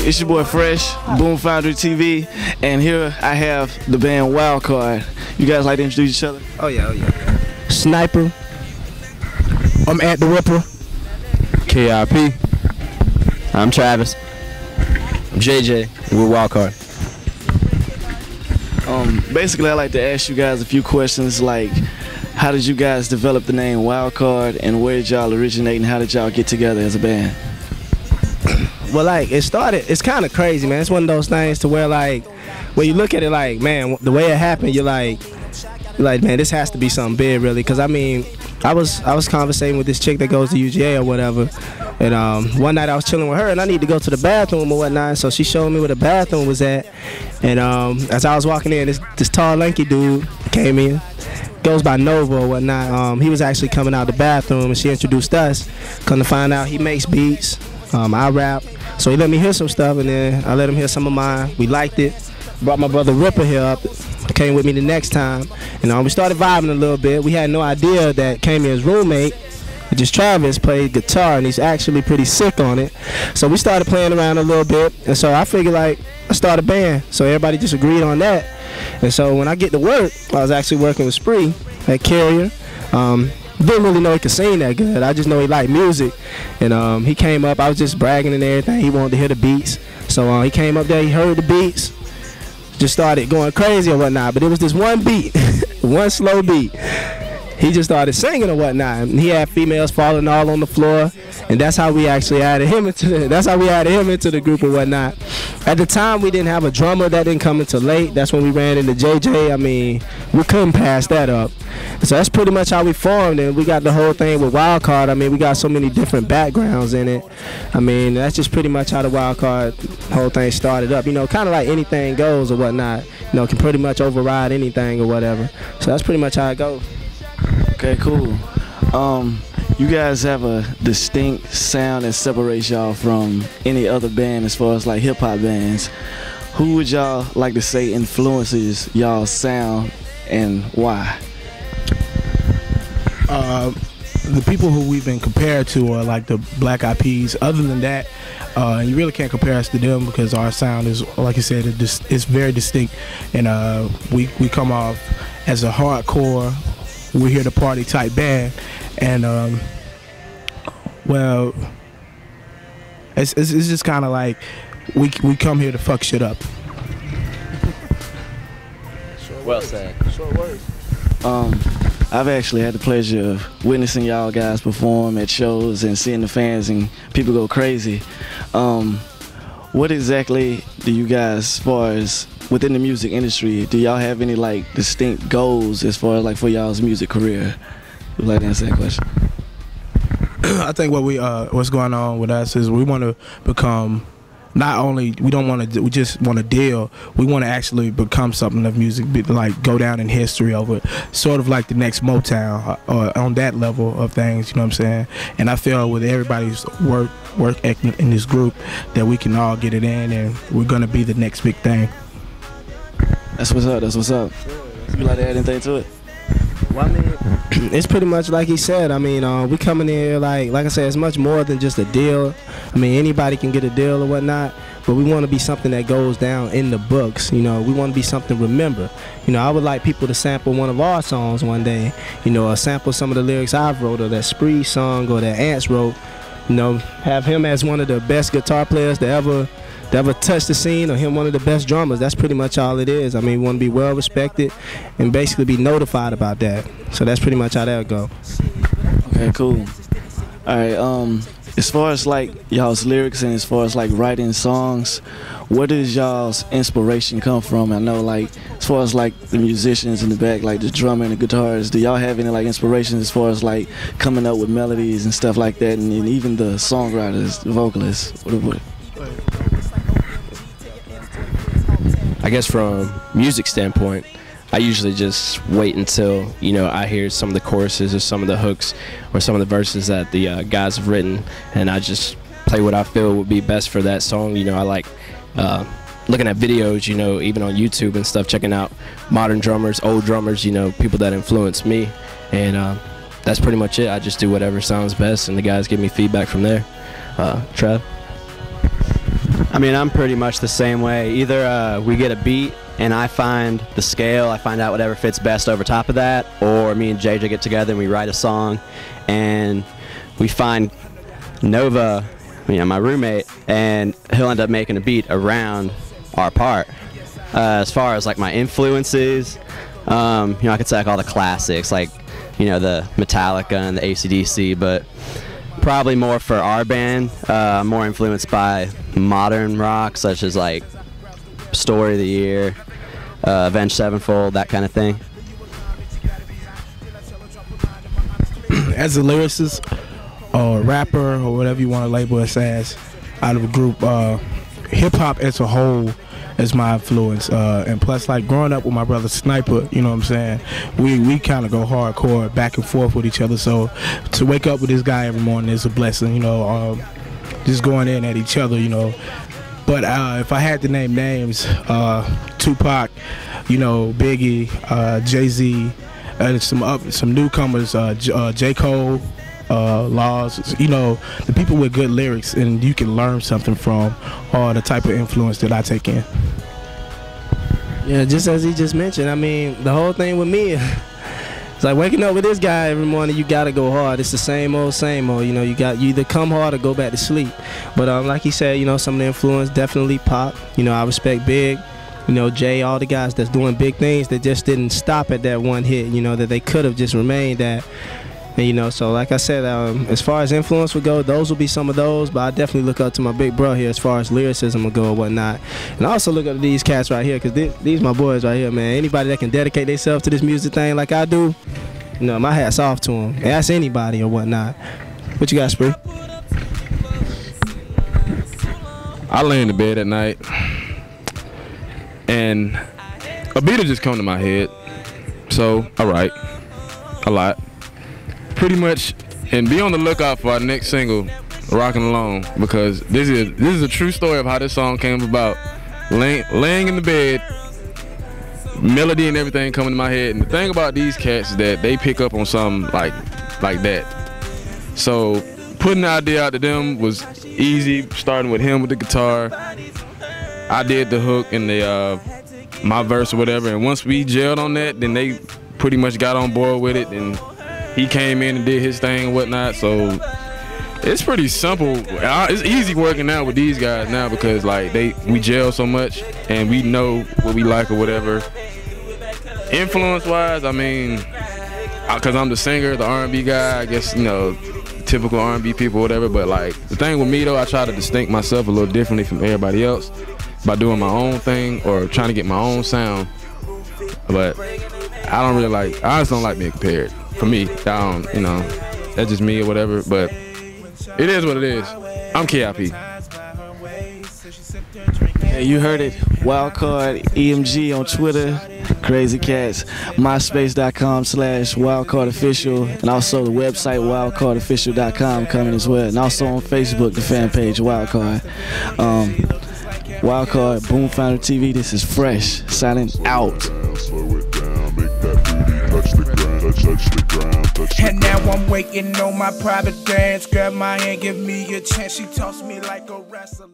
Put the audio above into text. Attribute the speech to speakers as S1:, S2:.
S1: It's your boy Fresh, Boom Foundry TV, and here I have the band WildKard. You guys like to introduce each other?
S2: Oh yeah. Sniper. I'm at the Ripper.
S3: KIP. I'm Travis. I'm JJ. We're WildKard.
S1: Basically, I like to ask you guys a few questions like, how did you guys develop the name WildKard, and where did y'all originate, and how did y'all get together as a band?
S2: Well, like, it's kind of crazy, man. It's one of those things to where, like, when you look at it, like, man, the way it happened, you're like, man, this has to be something big, really. Because, I mean, I was conversating with this chick that goes to UGA or whatever, and one night I was chilling with her, and I need to go to the bathroom or whatnot, so she showed me where the bathroom was at, and as I was walking in, this tall, lanky dude came in, goes by Nova or whatnot. He was actually coming out the bathroom, and she introduced us. Come to find out, he makes beats, I rap, so he let me hear some stuff, and then I let him hear some of mine. We liked it. Brought my brother Ripper here up, came with me the next time, and we started vibing a little bit. We had no idea that came here as roommate, just Travis, played guitar, and he's actually pretty sick on it. So we started playing around a little bit, and so I figured, like, I start a band. So everybody just agreed on that. And so when I get to work, I was actually working with Spree at Carrier. Didn't really know he could sing that good. I just know he liked music, and he came up. I was just bragging and everything. He wanted to hear the beats, so he came up there. He heard the beats, just started going crazy or whatnot. But it was this one beat, one slow beat. He just started singing or whatnot, and he had females falling all on the floor, and that's how we actually added him into the group or whatnot. At the time, we didn't have a drummer. That didn't come until late. That's when we ran into JJ. I mean, we couldn't pass that up. So that's pretty much how we formed, and we got the whole thing with WildKard. I mean, we got so many different backgrounds in it. I mean, that's just pretty much how the WildKard whole thing started up. You know, kind of like anything goes or whatnot. You know, can pretty much override anything or whatever. So that's pretty much how it goes.
S1: Okay, cool. You guys have a distinct sound that separates y'all from any other band as far as like hip-hop bands. Who would y'all like to say influences y'all's sound, and why?
S4: The people who we've been compared to are like the Black Eyed Peas. Other than that, you really can't compare us to them because our sound is, like I said, it's very distinct, and we come off as a hardcore, we're here to party type band, and well, it's just kind of like we come here to fuck shit up.
S3: Well said.
S2: Short words.
S1: I've actually had the pleasure of witnessing y'all guys perform at shows and seeing the fans and people go crazy. What exactly do you guys, as far as within the music industry, do y'all have any like distinct goals as far as like for y'all's music career? Would like to answer that question.
S4: I think what's going on with us is we want to become, not only we just want to deal. We want to actually become something of music, like go down in history over, sort of like the next Motown, or on that level of things. You know what I'm saying? And I feel with everybody's work ethic in this group that we can all get it in, and we're gonna be the next big thing.
S1: That's what's up. That's what's up. You like to add anything to it?
S2: Well, I mean, it's pretty much like he said. I mean, we coming in here like I said, it's much more than just a deal. I mean, anybody can get a deal or whatnot, but we want to be something that goes down in the books. You know, we want to be something to remember. You know, I would like people to sample one of our songs one day. You know, or sample some of the lyrics I've wrote, or that Spree song, or that Ants wrote. You know, have him as one of the best guitar players to ever touch the scene, or him one of the best drummers. That's pretty much all it is. I mean, we want to be well respected and basically be notified about that. So that's pretty much how that'll go.
S1: Okay, cool. All right, as far as like y'all's lyrics and as far as like writing songs, where does y'all's inspiration come from? I know like as far as like the musicians in the back, like the drummer and the guitars, do y'all have any like inspirations as far as like coming up with melodies and stuff like that, and even the songwriters, the vocalists? What?
S3: I guess from music standpoint, I usually just wait until, you know, I hear some of the choruses or some of the hooks or some of the verses that the guys have written, and I just play what I feel would be best for that song. You know, I like looking at videos, you know, even on YouTube and stuff, checking out modern drummers, old drummers, you know, people that influence me, and that's pretty much it. I just do whatever sounds best, and the guys give me feedback from there. Trev?
S5: I mean, I'm pretty much the same way. Either we get a beat and I find the scale, I find out whatever fits best over top of that, or me and JJ get together and we write a song and we find Nova, my roommate, and he'll end up making a beat around our part. As far as like my influences, I could say like all the classics, like the Metallica and the AC/DC, but probably more for our band, more influenced by modern rock, such as like Story of the Year, Avenged Sevenfold, that kind of thing.
S4: As a lyricist or rapper or whatever you want to label us as, out of a group, hip hop as a whole is my influence, and plus, like growing up with my brother Sniper, you know what I'm saying, we kind of go hardcore back and forth with each other. So to wake up with this guy every morning is a blessing, just going in at each other, But if I had to name names, Tupac, Biggie, Jay-Z, and some newcomers, J. Cole, Laws, the people with good lyrics, and you can learn something from, or the type of influence that I take in.
S2: Yeah, just as he just mentioned, I mean, the whole thing with me, it's like waking up with this guy every morning. You gotta go hard. It's the same old. You either come hard or go back to sleep. But like he said, some of the influence definitely Pop. I respect Big. Jay, all the guys that's doing big things that just didn't stop at that one hit. That they could have just remained at. And, so like I said, as far as influence would go, those will be some of those, but I definitely look up to my big bro here as far as lyricism will go and whatnot. And I also look up to these cats right here, because these my boys right here, man. Anybody that can dedicate themselves to this music thing like I do, my hat's off to them. And that's anybody or whatnot. What you got, Spree?
S6: I lay in the bed at night, and a beat will just come to my head. So I write a lot. Pretty much, and be on the lookout for our next single, Rockin' Alone, because this is a true story of how this song came about. Laying in the bed, melody and everything coming to my head, and the thing about these cats is that they pick up on something like that. So putting the idea out to them was easy, starting with him with the guitar. I did the hook and my verse or whatever, and once we gelled on that, then they pretty much got on board with it, and he came in and did his thing and whatnot. So it's pretty simple. It's easy working out with these guys now, because like we gel so much and we know what we like or whatever. Influence wise, I mean, because I'm the singer, the R&B guy, I guess, typical R&B people, whatever. But like the thing with me though, I try to distinct myself a little differently from everybody else by doing my own thing or trying to get my own sound. But I just don't like being compared. For me, I don't, that's just me or whatever, but it is what it is. I'm KIP.
S1: Yeah, you heard it. WildKard EMG on Twitter, Crazy Cats, myspace.com/WildKardOfficial, and also the website wildkardofficial.com coming as well, and also on Facebook, the fan page WildKard. WildKard, Boom Founder TV, this is Fresh, signing out.
S7: And now I'm waiting on my private dance. Grab my hand, give me a chance. She tossed me like a wrestler.